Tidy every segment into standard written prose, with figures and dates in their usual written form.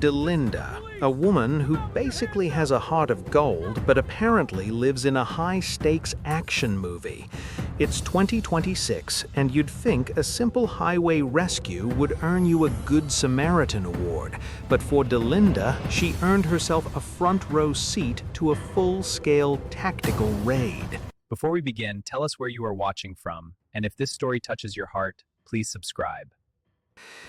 Daliinda, a woman who basically has a heart of gold but apparently lives in a high-stakes action movie. It's 2026, and you'd think a simple highway rescue would earn you a Good Samaritan award, but for Daliinda, she earned herself a front-row seat to a full-scale tactical raid. Before we begin, tell us where you are watching from, and if this story touches your heart, please subscribe.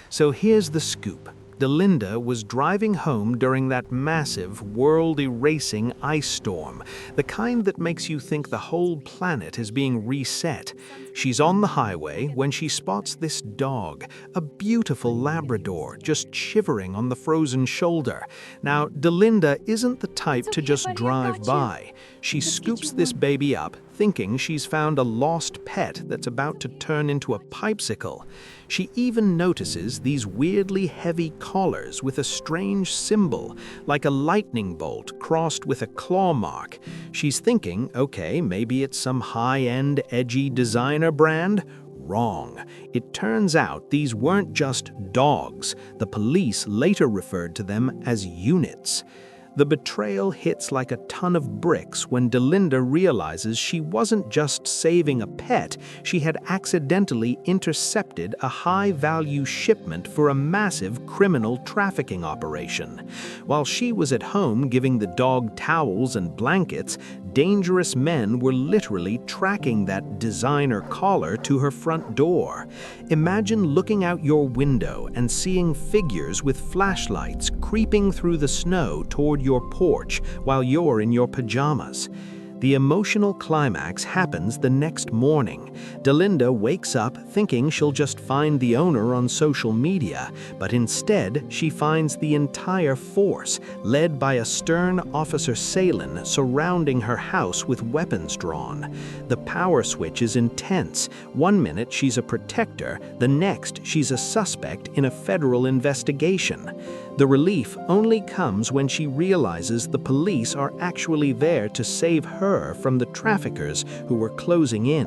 So here's the scoop. Daliinda was driving home during that massive, world-erasing ice storm, the kind that makes you think the whole planet is being reset. She's on the highway when she spots this dog, a beautiful Labrador, just shivering on the frozen shoulder. Now, Daliinda isn't the type to just drive by. She scoops this baby up, thinking she's found a lost pet that's about to turn into a pipesicle. She even notices these weirdly heavy collars with a strange symbol, like a lightning bolt crossed with a claw mark. She's thinking, okay, maybe it's some high-end, edgy designer brand? Wrong. It turns out these weren't just dogs. The police later referred to them as units. The betrayal hits like a ton of bricks when Daliinda realizes she wasn't just saving a pet, she had accidentally intercepted a high-value shipment for a massive criminal trafficking operation. While she was at home giving the dog towels and blankets, dangerous men were literally tracking that designer collar to her front door. Imagine looking out your window and seeing figures with flashlights creeping through the snow toward your porch while you're in your pajamas. The emotional climax happens the next morning. Daliinda wakes up thinking she'll just find the owner on social media, but instead she finds the entire force, led by a stern Officer Salen, surrounding her house with weapons drawn. The power switch is intense. One minute she's a protector, the next she's a suspect in a federal investigation. The relief only comes when she realizes the police are actually there to save her from the traffickers who were closing in.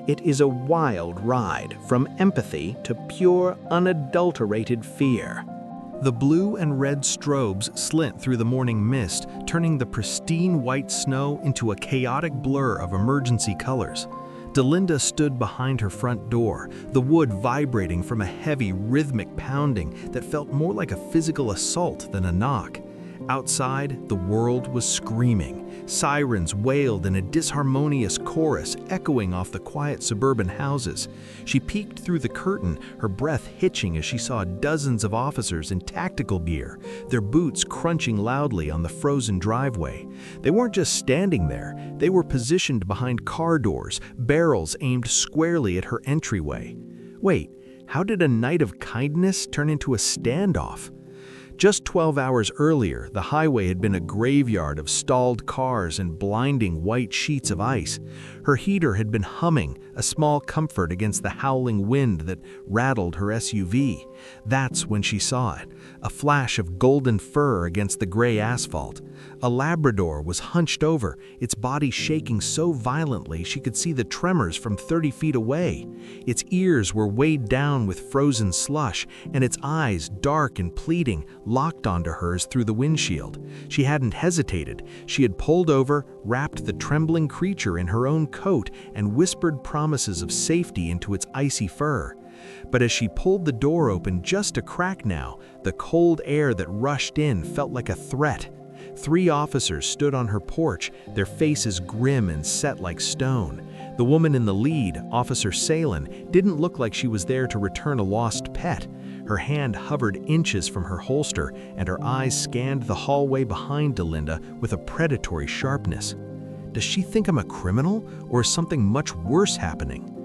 It is a wild ride, from empathy to pure, unadulterated fear. The blue and red strobes slint through the morning mist, turning the pristine white snow into a chaotic blur of emergency colors. Daliinda stood behind her front door, the wood vibrating from a heavy, rhythmic pounding that felt more like a physical assault than a knock. Outside, the world was screaming. Sirens wailed in a disharmonious chorus echoing off the quiet suburban houses. She peeked through the curtain, her breath hitching as she saw dozens of officers in tactical gear, their boots crunching loudly on the frozen driveway. They weren't just standing there, they were positioned behind car doors, barrels aimed squarely at her entryway. Wait, how did a night of kindness turn into a standoff? Just 12 hours earlier, the highway had been a graveyard of stalled cars and blinding white sheets of ice. Her heater had been humming, a small comfort against the howling wind that rattled her SUV. That's when she saw it, a flash of golden fur against the gray asphalt. A Labrador was hunched over, its body shaking so violently she could see the tremors from 30 feet away. Its ears were weighed down with frozen slush, and its eyes, dark and pleading, locked onto hers through the windshield. She hadn't hesitated. She had pulled over, wrapped the trembling creature in her own coat, and whispered promises of safety into its icy fur. But as she pulled the door open just a crack now, the cold air that rushed in felt like a threat. 3 officers stood on her porch, their faces grim and set like stone. The woman in the lead, Officer Salen, didn't look like she was there to return a lost pet. Her hand hovered inches from her holster, and her eyes scanned the hallway behind Daliinda with a predatory sharpness. Does she think I'm a criminal, or is something much worse happening?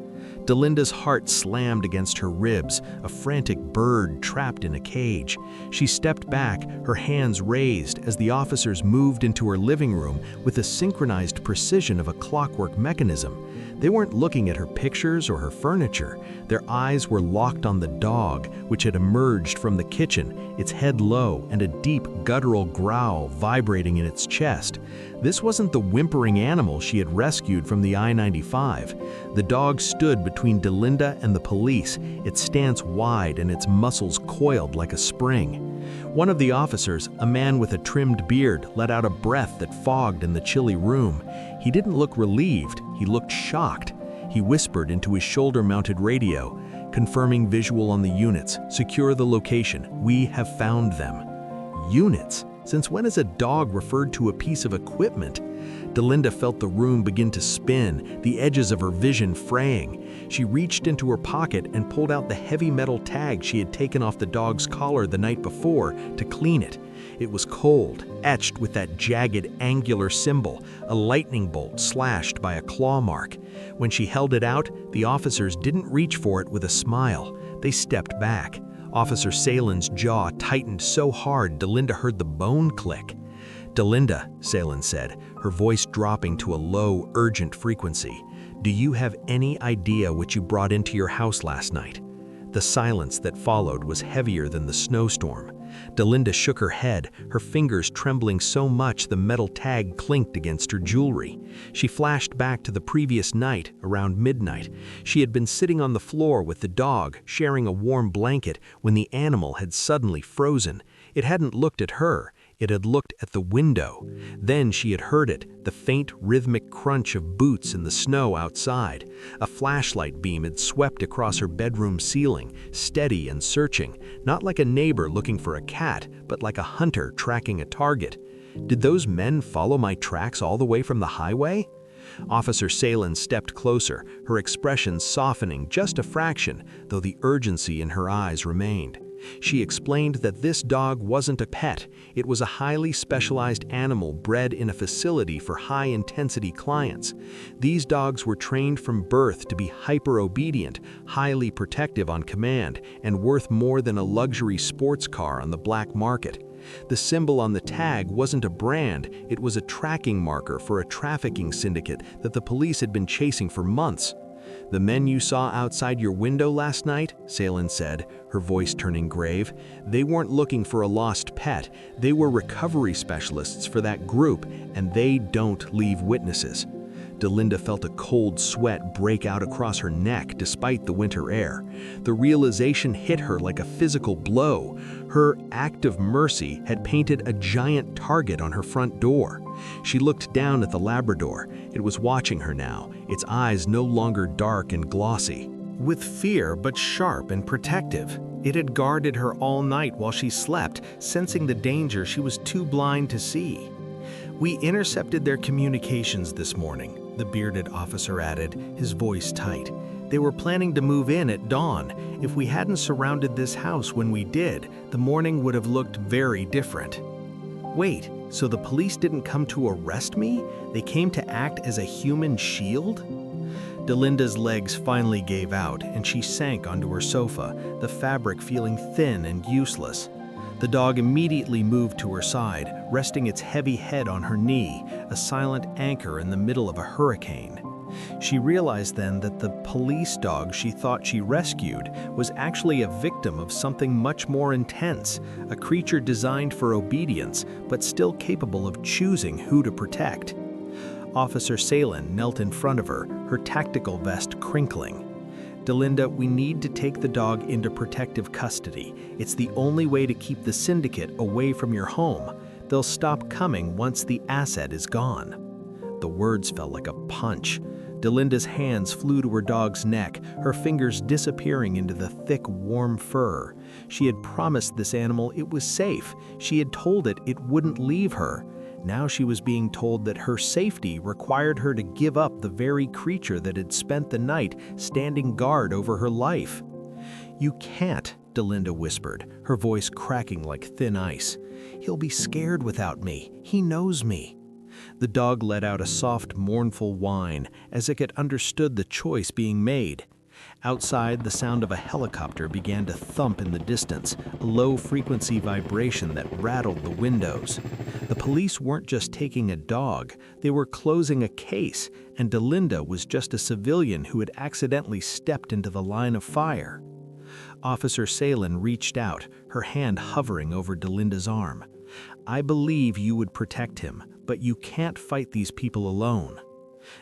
Daliinda's heart slammed against her ribs, a frantic bird trapped in a cage. She stepped back, her hands raised, as the officers moved into her living room with the synchronized precision of a clockwork mechanism. They weren't looking at her pictures or her furniture. Their eyes were locked on the dog, which had emerged from the kitchen, its head low and a deep guttural growl vibrating in its chest. This wasn't the whimpering animal she had rescued from the I-95. The dog stood between Daliinda and the police, its stance wide and its muscles coiled like a spring. One of the officers, a man with a trimmed beard, let out a breath that fogged in the chilly room. He didn't look relieved, he looked shocked. He whispered into his shoulder-mounted radio, confirming visual on the units. Secure the location. We have found them. Units? Since when is a dog referred to a piece of equipment? Daliinda felt the room begin to spin, the edges of her vision fraying. She reached into her pocket and pulled out the heavy metal tag she had taken off the dog's collar the night before to clean it. It was cold, etched with that jagged, angular symbol, a lightning bolt slashed by a claw mark. When she held it out, the officers didn't reach for it with a smile. They stepped back. Officer Salen's jaw tightened so hard Daliinda heard the bone click. "Daliinda," Salen said, her voice dropping to a low, urgent frequency, "do you have any idea what you brought into your house last night?" The silence that followed was heavier than the snowstorm. Daliinda shook her head, her fingers trembling so much the metal tag clinked against her jewelry. She flashed back to the previous night, around midnight. She had been sitting on the floor with the dog, sharing a warm blanket, when the animal had suddenly frozen. It hadn't looked at her. It had looked at the window. Then she had heard it, the faint rhythmic crunch of boots in the snow outside. A flashlight beam had swept across her bedroom ceiling, steady and searching, not like a neighbor looking for a cat, but like a hunter tracking a target. Did those men follow my tracks all the way from the highway? Officer Salen stepped closer, her expression softening just a fraction, though the urgency in her eyes remained. She explained that this dog wasn't a pet. It was a highly specialized animal bred in a facility for high-intensity clients. These dogs were trained from birth to be hyper-obedient, highly protective on command, and worth more than a luxury sports car on the black market. The symbol on the tag wasn't a brand, it was a tracking marker for a trafficking syndicate that the police had been chasing for months. "The men you saw outside your window last night," Salen said, her voice turning grave, "they weren't looking for a lost pet. They were recovery specialists for that group, and they don't leave witnesses." Daliinda felt a cold sweat break out across her neck despite the winter air. The realization hit her like a physical blow. Her act of mercy had painted a giant target on her front door. She looked down at the Labrador. It was watching her now, its eyes no longer dark and glossy. With fear but sharp and protective. It had guarded her all night while she slept, sensing the danger she was too blind to see. "We intercepted their communications this morning," the bearded officer added, his voice tight. "They were planning to move in at dawn. If we hadn't surrounded this house when we did, the morning would have looked very different." "Wait, so the police didn't come to arrest me? They came to act as a human shield?" Daliinda's legs finally gave out, and she sank onto her sofa, the fabric feeling thin and useless. The dog immediately moved to her side, resting its heavy head on her knee, a silent anchor in the middle of a hurricane. She realized then that the police dog she thought she rescued was actually a victim of something much more intense, a creature designed for obedience, but still capable of choosing who to protect. Officer Salen knelt in front of her, her tactical vest crinkling. "Daliinda, we need to take the dog into protective custody. It's the only way to keep the Syndicate away from your home. They'll stop coming once the asset is gone." The words felt like a punch. Daliinda's hands flew to her dog's neck, her fingers disappearing into the thick, warm fur. She had promised this animal it was safe. She had told it it wouldn't leave her. Now she was being told that her safety required her to give up the very creature that had spent the night standing guard over her life. "You can't," Daliinda whispered, her voice cracking like thin ice. "He'll be scared without me. He knows me." The dog let out a soft, mournful whine, as if it understood the choice being made. Outside, the sound of a helicopter began to thump in the distance, a low-frequency vibration that rattled the windows. The police weren't just taking a dog, they were closing a case, and Daliinda was just a civilian who had accidentally stepped into the line of fire. Officer Salen reached out, her hand hovering over Dalinda's arm. "I believe you would protect him, but you can't fight these people alone."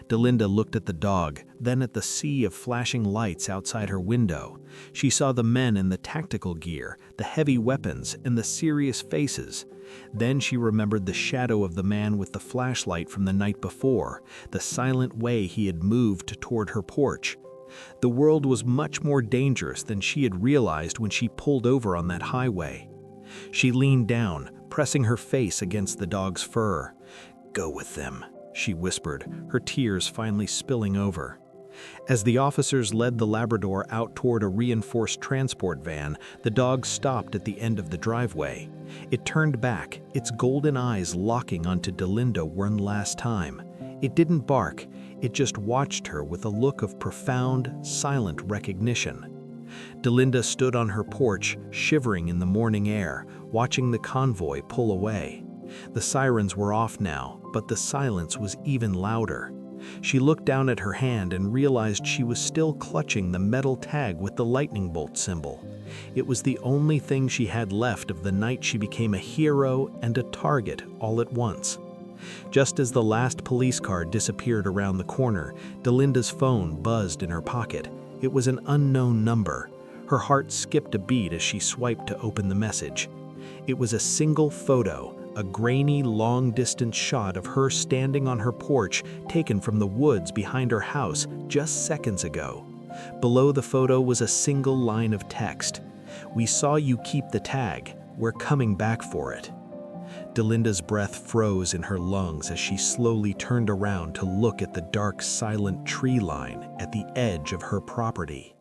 Dalinda looked at the dog, then at the sea of flashing lights outside her window. She saw the men in the tactical gear, the heavy weapons, and the serious faces. Then she remembered the shadow of the man with the flashlight from the night before, the silent way he had moved toward her porch. The world was much more dangerous than she had realized when she pulled over on that highway. She leaned down, pressing her face against the dog's fur. "Go with them," she whispered, her tears finally spilling over. As the officers led the Labrador out toward a reinforced transport van, the dog stopped at the end of the driveway. It turned back, its golden eyes locking onto Dalinda one last time. It didn't bark, it just watched her with a look of profound, silent recognition. Dalinda stood on her porch, shivering in the morning air, watching the convoy pull away. The sirens were off now, but the silence was even louder. She looked down at her hand and realized she was still clutching the metal tag with the lightning bolt symbol. It was the only thing she had left of the night she became a hero and a target all at once. Just as the last police car disappeared around the corner, Dalinda's phone buzzed in her pocket. It was an unknown number. Her heart skipped a beat as she swiped to open the message. It was a single photo, a grainy, long-distance shot of her standing on her porch taken from the woods behind her house just seconds ago. Below the photo was a single line of text. "We saw you keep the tag. We're coming back for it." Dalinda's breath froze in her lungs as she slowly turned around to look at the dark, silent tree line at the edge of her property.